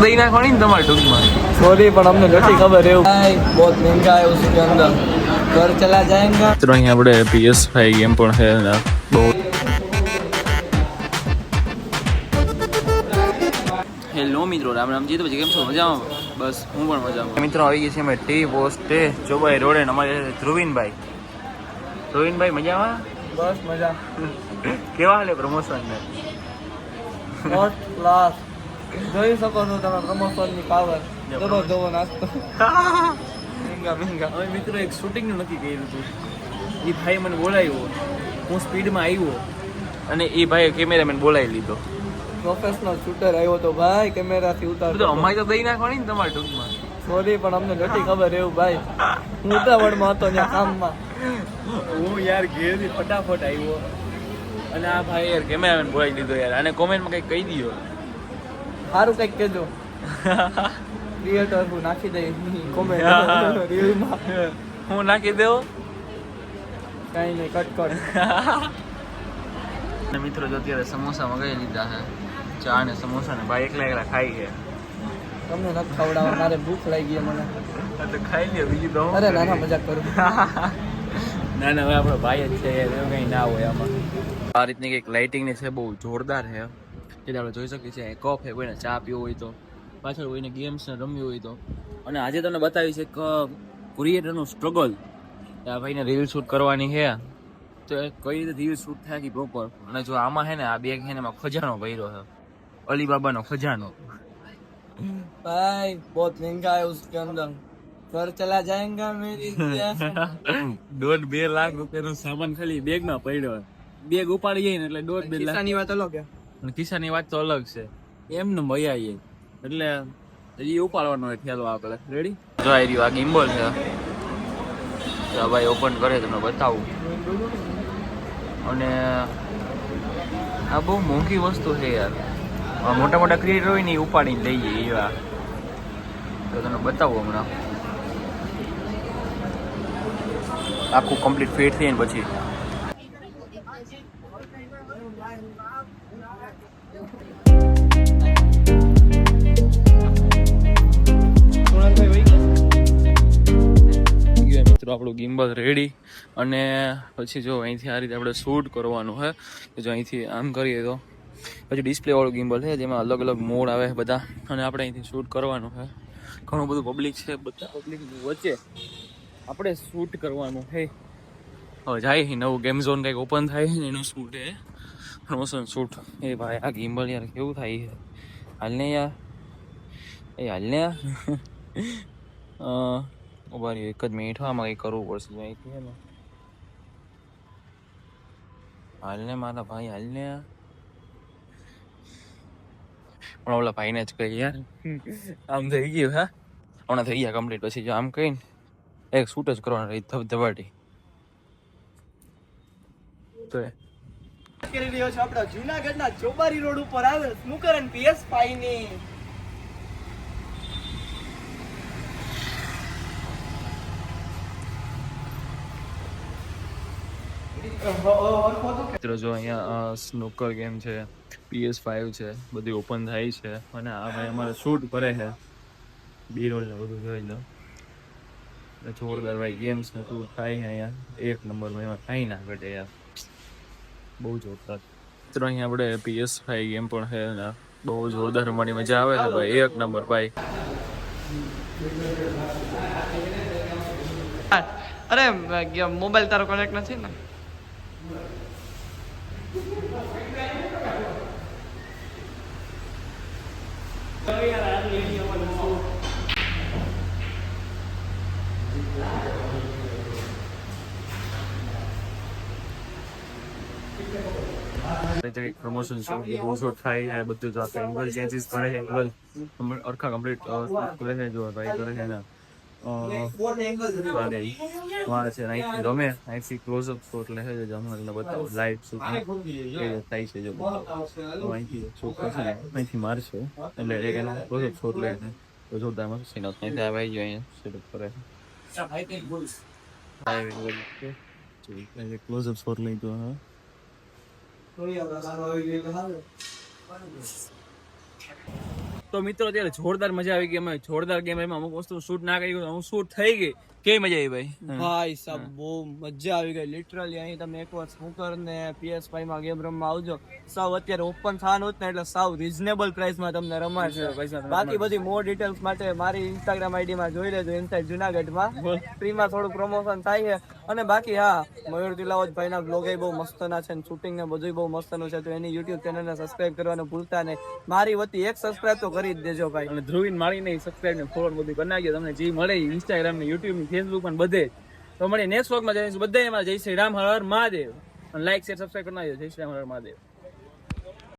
दही ना खानी તમારે ટૂંકમાં सॉरी પણ અમને નથી ખબર એવું ભાઈ बहुत महंगा है उसके अंदर घर चला जाएगा તો અહીં આપણે PS5 ગેમ પણ છે ને બહુ હેલો મિત્રો રામ રામ જી તો પછી કેમ છો મજામાં બસ હું પણ મજામાં મિત્રો આવી ગઈ છે અમે ટી પોસ્ટે જોબાઈ રોડે ને અમારે ધ્રુવીનભાઈ મજામાં बस मजा કેવા હાલે પ્રમોશન ને फर्स्ट क्लास જોઈ શકો છો તમે પ્રમોશન ની પાવર જબરદસ્ત નાસ્તો મહેંગા હવે મિત્રો એક શૂટિંગનું નક્કી કર્યું હતું એ ભાઈ મને બોલાવ્યો હું સ્પીડમાં આવ્યો અને એ ભાઈએ કેમેરામેન બોલાવી લીધો પ્રોફેશનલ શૂટર આવ્યો તો ભાઈ કેમેરાથી ઉતાર બધું અમારે તો દઈ નાખવાની ને તમારે ટૂંકમાં સોરી પણ અમને નથી ખબર એવું ભાઈ હું ઉતાવળમાં હતો ત્યાં કામમાં હું યાર ઘેરથી ફટાફટ આવ્યો અને આ ભાઈ યાર કેમેરામેન બોલાવી લીધો યાર અને કોમેન્ટમાં કંઈક કહી દીધો સારું કંઈક કહેજો ક્રિએટર હું નાખી દઈ કોમેન્ટ રીલમાં હું નાખી દેવો કઈ નહીં કટ અને મિત્રો જો અત્યારે સમોસા મગાવી લીધા છે ચા ને સમોસા ને ભાઈ એકલા ખાઈ ગયા તમને નથી ખવડાવવા મારે ભૂખ લાગી ગઈ મને તો ખાઈ લ્યો બીજું તો અરે નાના મજાક કરું ના ના હવે આપણો ભાઈ જ છે યાર એવું કંઈ ના હોય આમાં આ રીતની કંઈક લાઇટિંગ ને છે બહુ જોરદાર છે એટલે આપણે જોઈ શકીએ છીએ કપ છે કોઈને ચા પીવો હોય તો પાછળ કોઈને ગેમ્સ ને રમવી હોય તો અને આજે તમને બતાવી છે કે ક્રિએટરનું સ્ટ્રગલ આ ભાઈને રીલ શૂટ કરવાની છે તો કઈ રીતે રીલ શૂટ થાય કે પ્રોપર અને જો આમાં છે ને આ બેગ છે ને એમાં ખજાનો ભર્યો છે અલીબાબાનો ખજાનો भाई बहुत महंगा है उसके अंदर घर चला जाएगा मेरी 1.5-2 લાખ રૂપિયાનો સામાન ખાલી બેગમાં પડ્યો બેગ ઉપાડી જાય ને એટલે 1.5-2 લાખ કિસ્સાની વાત અલગ છે અને કિસ્સાની વાત તો અલગ છે એમને મયા એટલે એ ઉપાડવાનો હોય ખ્યાલ આપણે રેડી જો આ રહ્યું આ ગિમ્બલ છે તો ભાઈ ઓપન કરે તમને બતાવું અને આ બહુ મોંઘી વસ્તુ છે યાર મોટા મોટા ક્રિએટર હોય ને એ ઉપાડીને લઈ જાય એવા તો તમને બતાવું હમણાં આખું કમ્પ્લીટ ફિટ થઈને પછી મિત્રો આપણું ગિમ્બલ રેડી અને પછી જો અહીંથી આ રીતે આપણે શૂટ કરવાનું છે કે જો અહીંથી આમ કરીએ તો પછી ડિસ્પ્લે વાળું ગિમ્બલ છે જેમાં અલગ અલગ મોડ આવે બધા અને આપણે અહીંથી શૂટ કરવાનું છે ઘણું બધું પબ્લિક છે બધા પબ્લિક વચ્ચે આપણે શૂટ કરવાનું છે હવે જાય નવું ગેમ ઝોન કંઈક ઓપન થાય છે ને એનું શૂટ છે પ્રમોશન શૂટ એ ભાઈ આ ગિમ્બલ યાર કેવું થાય છે હાલને યાર યાર ઉભા રહ્યો એક જ મિનિટ આમાં કંઈક કરવું પડશે અહીંથી છે ને હાલને મારા ભાઈ હાલને પણ ઓલા ભાઈને જ કહી યાર આમ થઈ ગયું હા હમણાં થઈ ગયા કમ્પ્લીટ પછી જો આમ કહીને એક શૂટ જ કરવાનું રહી ધબધબાટી તો કરી રહ્યો છો આપણા જૂનાગઢના ચોબારી રોડ ઉપર આવેલ સ્નૂકર એન્ડ PS5 ની મિત્રો જો અહીંયા સ્નૂકર ગેમ છે PS5 છે બધી ઓપન થાય છે અને આ ભાઈ અમારે શૂટ કરે છે બી રોલ ને બધું જોઈ લો જોરદાર ભાઈ ગેમ્સ ને શૂટ થાય છે અહીંયા એક નંબરમાં એમાં કાંઈ ના ઘટે યાર બહુ જોરદાર મિત્રો અહીંયા આપણે PS5 ગેમ પણ છે ને બહુ જોરદાર રમવાની મજા આવે છે ભાઈ એક નંબર ભાઈ અરે મોબાઈલ તારો કનેક્ટ નથી ને પ્રમોશન શૂટ થાય બધું જો એંગલ ચેન્જીસ કરે છે એંગલ અરખા કમ્પ્લીટ કરે છે જો ભાઈ કરે છે ને રમે અહીંથી ક્લોઝઅપ શોટ લે છે તમને બતાવો લાઈવ શૂટ થાય છે જો અહીંથી શૂટ કરશે ને અહીંથી મારશે એટલે એક એનો ક્લોઝઅપ શોટ લે છે તો જોરદાર મસ્ત સીન અહીંથી આવી જાય અહીંયા સેટઅપ કરે છે ક્લોઝઅપ શોટ લઈ તો હા તો મિત્રો અત્યારે જોરદાર મજા આવી ગઈ, અમે જોરદાર ગેમ રમ્યા, અમુક વસ્તુ શૂટ ના કરી અમુક શૂટ થઈ ગઈ, કેવી મજા આવી ભાઈ? ભાઈ સાહેબ બહુ મજા આવી ગઈ લિટરલી. અહીં તમે એકવાર સ્નૂકર ને PS5 માં ગેમ રમવા આવજો. સાવ અત્યારે ઓપન થવાનું હોત ને એટલે સાવ રીઝનેબલ પ્રાઇસમાં તમને રમાડશે. બાકી બધી મોર ડિટેલ્સ માટે મારી ઇન્સ્ટાગ્રામ આઈડી માં જોઈ લેજો, ઇનસાઇડ જુનાગઢમાં ફ્રીમાં થોડું પ્રમોશન થાય છે. અને બાકી હા, મયુર તિલાવત ભાઈના બ્લોગ બહુ મસ્તના છે, શૂટિંગ ને બધું બહુ મસ્તનું છે, તો એની યુટ્યુબ ચેનલને સબસ્ક્રાઇબ કરવાનું ભૂલતા નહીં. મારી વતી એક સબસ્ક્રાઇબ તો કરી જ દેજો ભાઈ. અને ધ્રુવીન મારીને સબસ્ક્રાઇબ ને ફોલો બધું કરી નાખજો, તમને જે મળે ઇન્સ્ટાગ્રામ ને યુટ્યુબ ને ફેસબુક પણ બધે. તો મળીએ નેક્સ્ટ વ્લોગમાં જઈશું. બધા એમાં જય શ્રી રામ, હર હર મહાદેવ. અને લાઈક શેર સબસ્ક્રાઇબ કરી નાખજો. જય શ્રી રામ, હર હર મહાદેવ.